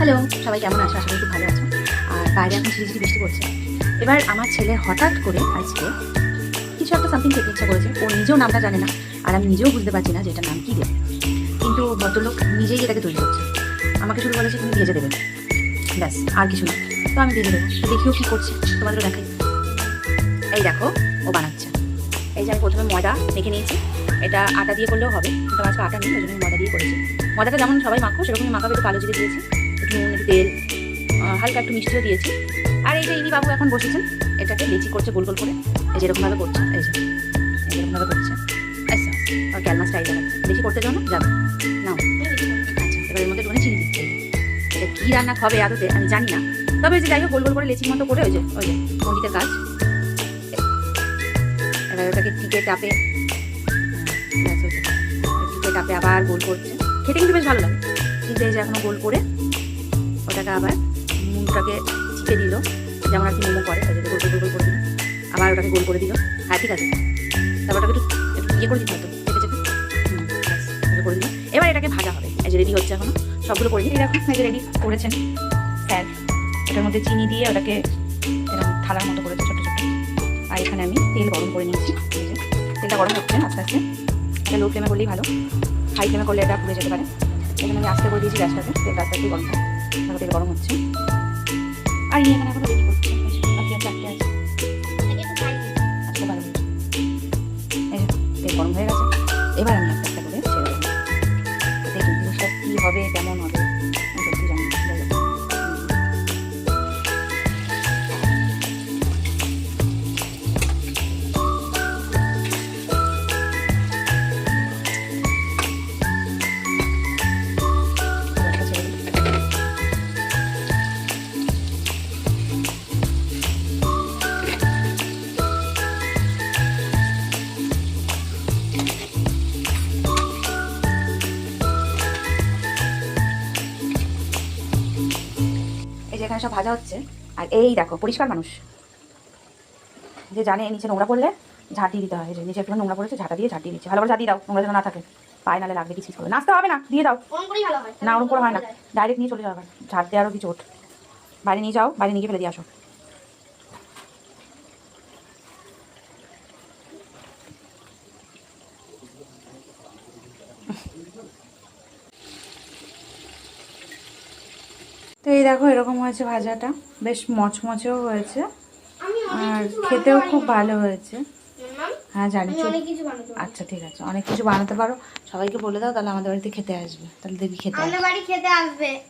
Hello, সবাই কেমন আছো? আশা করি খুব ভালো আছো। আর বাইরে এখন ঝিরিঝিরি বৃষ্টি পড়ছে। এবার আমার ছেলে হঠাৎ করে আজকে কিছু একটা সামথিং খেতে ইচ্ছা করেছে। ও নিজেও নামটা জানে না, আর আমি নিজেও বুঝতে পারছি না যে এটার নাম কী দেবে। কিন্তু ভদ্রলোক নিজেই এটাকে তৈরি করছে। আমাকে শুধু বলেছে তুমি ভেজে দেবে, ব্যাস, আর কিছু না। তো আমি ভেজে দেবো, দেখিও কী করছে, তোমাদেরও দেখাই। এই দেখো, ও বানাচ্ছে। এই যে আমি প্রথমে ময়দা মেখে নিয়েছি। এটা আটা দিয়ে করলেও হবে, কিন্তু আজকে আটা নেই, ওই জন্য ময়দা দিয়ে করেছি। ময়দাটা যেমন সবাই মাখো সেরকমই মাখাবে। একটু কালো জিরে দিয়েছি, একটু নুন, একটু তেল, হালকা একটু মিষ্টিও দিয়েছি। আর এই যে ইনি বাবু এখন বসেছেন, এটাকে লেচি করছে গোল গোল করে। এই যেরকমভাবে করছে, এই যে এরকমভাবে করছে। আচ্ছা, আর ক্যালমা স্টাইল দেখাচ্ছে। বেশি করতে যাও না, যাবে নাও। আচ্ছা, এবার এর মধ্যে একটুখানি চিনি দিচ্ছে। এটা কী রান্না হবে আদতে আমি জানি না, তবে ওই যে যাই হোক গোল গোল করে লেচির মতো করে, ওই যে পণ্ডিতের কাজ। এবার ওটাকে টিকে টাপে টিকে টাপে আবার গোল করছে। খেতে কিন্তু বেশ ভালো লাগে। কিন্তু এই যে এখনো গোল করে ওটাকে আবার মুখটাকে চিপে দিল, যেমন আর কি মোমো করে, ওই যে গোল গোল গোল করে দিল। আবার ওটাকে গোল করে দিল। হ্যাঁ, ঠিক আছে। তারপর ওটাকে একটু একটু ইয়ে করে দিতে হয়তো, চেপে চেপে করে দিল। এবার এটাকে ভাজা হবে। এই যে রেডি হচ্ছে এখনো, সবগুলো করে দিই। এরকম এই যে রেডি করেছেন স্যার। এটার মধ্যে চিনি দিয়ে ওটাকে এরকম থালার মতো করেছে ছোটো ছোটো। আর এখানে আমি তেল গরম করে নিয়েছি। এই যে তেলটা গরম হচ্ছে আস্তে আস্তে। এটা লো ফ্লেমে করলেই ভালো, হাই ফ্লেমে করলে এটা পুড়ে যেতে পারে। এখানে আমি আস্তে করে দিয়েছি গ্যাসটাকে, তেলটা আস্তে আস্তে গরম হয়। তেল গরম হচ্ছে। আর ইয়ে এখানে এখন রেডি করছে, বাকি আর চারটে আছে। আজকে ভালো হয়েছে। এই যে তেল গরম হয়ে গেছে। এবার আমি একটা একটা করে ছেড়ে দেবো। দেখুন জিনিসটা কী হবে, কেমন হবে আমি সত্যি জানি না। এই যে এখানে সব ভাজা হচ্ছে। আর এই দেখো পরিষ্কার মানুষ, যে জানে নিচে নোংরা পড়লে ঝাঁট দিয়ে দিতে হয়। যে নিচে একটু নোংরা পড়েছে, ঝাঁটা দিয়ে ঝাঁট দিয়ে দিচ্ছে। ভালো করে ঝাঁট দিয়ে দাও, নোংরা যেন না থাকে। পায়ে নালে লাগবে, কিছু করবে। নাচতে হবে না, দিয়ে দাও। না, ওরকম করে হয় না, ডাইরেক্ট নিয়ে চলে যাও। আবার ঝাঁট দেওয়ারও কি চোট। বাইরে নিয়ে যাও, বাইরে নিয়ে গিয়ে ফেলে দিয়ে আসো। তো এই দেখো এরকম হয়েছে ভাজাটা, বেশ মচমচেও হয়েছে আর খেতেও খুব ভালো হয়েছে। হ্যাঁ জানি। আচ্ছা ঠিক আছে, অনেক কিছু বানাতে পারো। সবাইকে বলে দাও, তাহলে আমাদের বাড়িতে খেতে আসবে। তাহলে দেখবি খেতে আসবে।